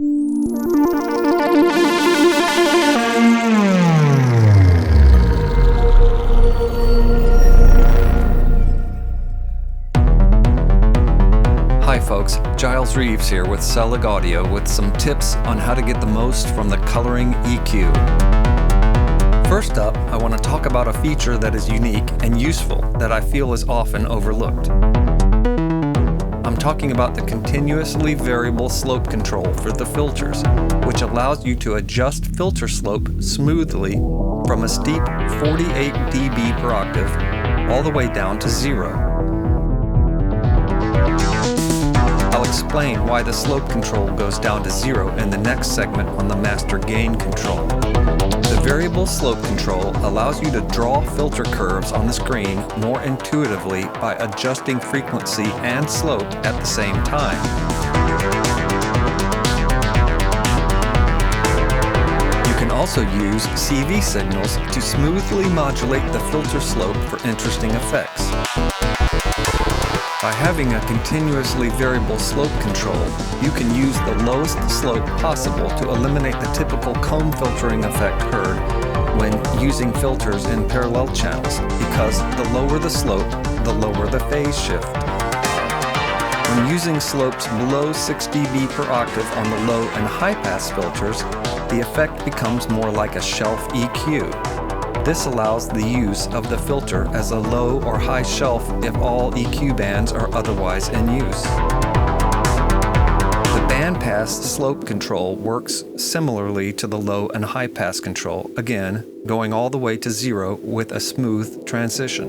Hi folks, Giles Reeves here with Selig Audio with some tips on how to get the most from the ColoringEQ. First up, I want to talk about a feature that is unique and useful that I feel is often overlooked. I'm talking about the continuously variable slope control for the filters, which allows you to adjust filter slope smoothly from a steep 48 dB per octave all the way down to 0. I'll explain why the slope control goes down to 0 in the next segment on the master gain control. The variable slope control allows you to draw filter curves on the screen more intuitively by adjusting frequency and slope at the same time. You can also use CV signals to smoothly modulate the filter slope for interesting effects. By having a continuously variable slope control, you can use the lowest slope possible to eliminate the typical comb filtering effect heard when using filters in parallel channels, because the lower the slope, the lower the phase shift. When using slopes below 6 dB per octave on the low and high pass filters, the effect becomes more like a shelf EQ. This allows the use of the filter as a low or high shelf if all EQ bands are otherwise in use. The BandPass slope control works similarly to the low and high pass control, again, going all the way to 0 with a smooth transition.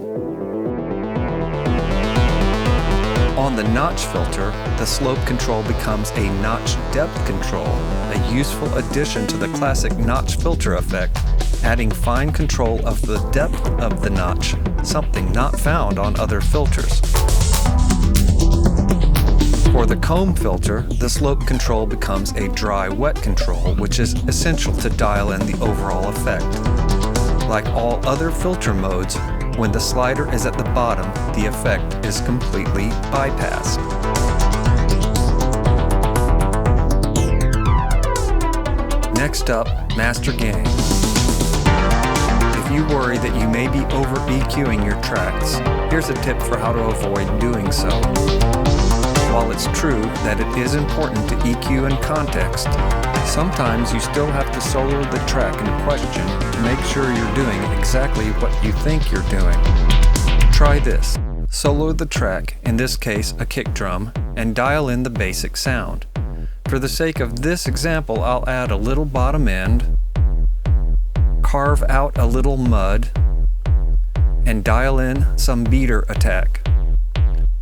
On the notch filter, the slope control becomes a notch depth control, a useful addition to the classic notch filter effect, adding fine control of the depth of the notch, something not found on other filters. For the comb filter, the slope control becomes a dry-wet control, which is essential to dial in the overall effect. Like all other filter modes, when the slider is at the bottom, the effect is completely bypassed. Next up, master gain. If you worry that you may be over-EQing your tracks, here's a tip for how to avoid doing so. While it's true that it is important to EQ in context, sometimes you still have to solo the track in question to make sure you're doing exactly what you think you're doing. Try this. Solo the track, in this case a kick drum, and dial in the basic sound. For the sake of this example, I'll add a little bottom end, carve out a little mud, and dial in some beater attack.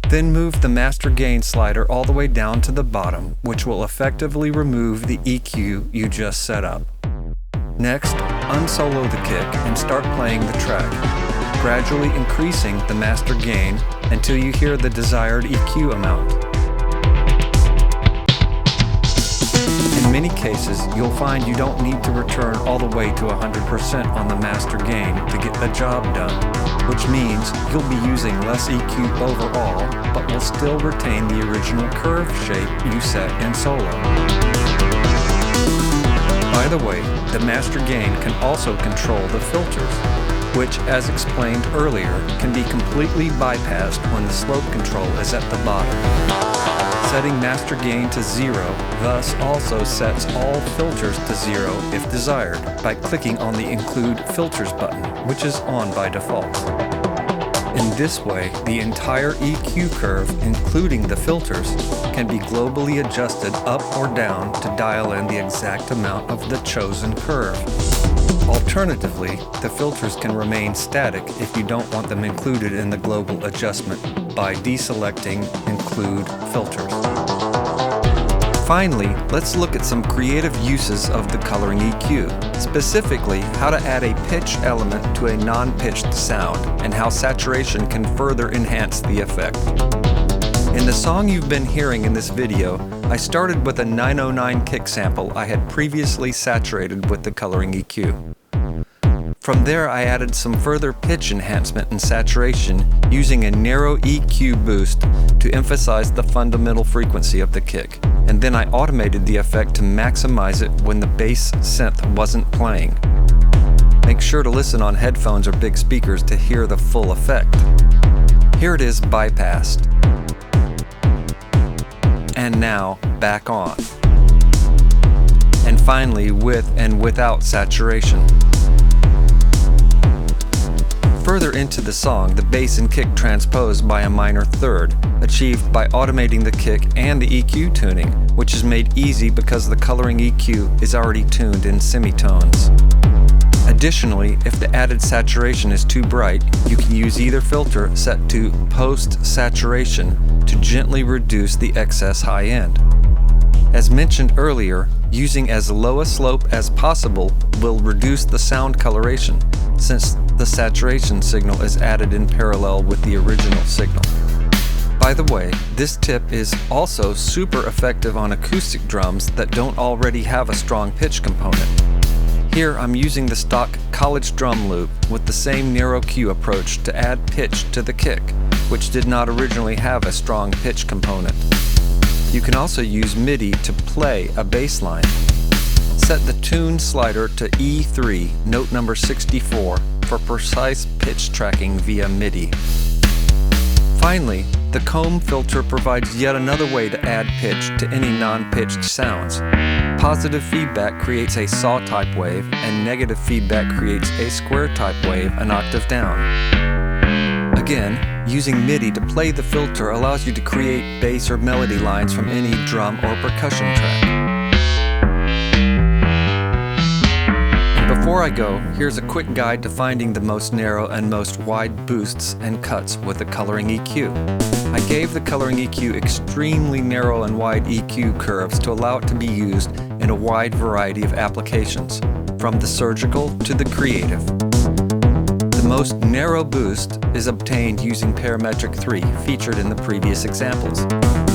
Then move the master gain slider all the way down to the bottom, which will effectively remove the EQ you just set up. Next, unsolo the kick and start playing the track, gradually increasing the master gain until you hear the desired EQ amount. In many cases, you'll find you don't need to return all the way to 100% on the master gain to get the job done, which means you'll be using less EQ overall, but will still retain the original curve shape you set in solo. By the way, the master gain can also control the filters, which, as explained earlier, can be completely bypassed when the slope control is at the bottom. Setting master gain to 0 thus also sets all filters to 0 if desired by clicking on the Include Filters button, which is on by default. In this way, the entire EQ curve, including the filters, can be globally adjusted up or down to dial in the exact amount of the chosen curve. Alternatively, the filters can remain static if you don't want them included in the global adjustment by deselecting Include Filters. Finally, let's look at some creative uses of the ColoringEQ, specifically how to add a pitch element to a non-pitched sound and how saturation can further enhance the effect. In the song you've been hearing in this video, I started with a 909 kick sample I had previously saturated with the ColoringEQ. From there, I added some further pitch enhancement and saturation using a narrow EQ boost to emphasize the fundamental frequency of the kick, and then I automated the effect to maximize it when the bass synth wasn't playing. Make sure to listen on headphones or big speakers to hear the full effect. Here it is bypassed. And now back on. And finally with and without saturation. Further into the song, the bass and kick transposed by a minor third, achieved by automating the kick and the EQ tuning, which is made easy because the ColoringEQ is already tuned in semitones. Additionally, if the added saturation is too bright, you can use either filter set to post-saturation to gently reduce the excess high end. As mentioned earlier, using as low a slope as possible will reduce the sound coloration, since the saturation signal is added in parallel with the original signal. By the way, this tip is also super effective on acoustic drums that don't already have a strong pitch component. Here I'm using the stock college drum loop with the same narrow Q approach to add pitch to the kick, which did not originally have a strong pitch component. You can also use MIDI to play a bass line. Set the tune slider to E3, note number 64, for precise pitch tracking via MIDI. Finally, the comb filter provides yet another way to add pitch to any non-pitched sounds. Positive feedback creates a saw-type wave, and negative feedback creates a square-type wave an octave down. Again, using MIDI to play the filter allows you to create bass or melody lines from any drum or percussion track. Before I go, here's a quick guide to finding the most narrow and most wide boosts and cuts with the ColoringEQ. I gave the ColoringEQ extremely narrow and wide EQ curves to allow it to be used in a wide variety of applications, from the surgical to the creative. The most narrow boost is obtained using parametric 3, featured in the previous examples,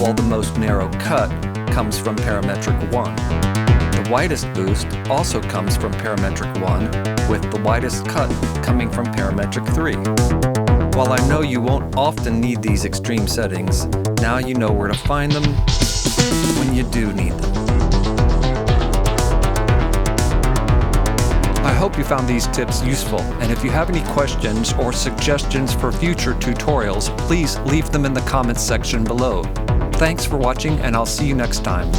while the most narrow cut comes from parametric 1. The widest boost also comes from parametric 1, with the widest cut coming from parametric 3. While I know you won't often need these extreme settings, now you know where to find them when you do need them. I hope you found these tips useful, and if you have any questions or suggestions for future tutorials, please leave them in the comments section below. Thanks for watching, and I'll see you next time.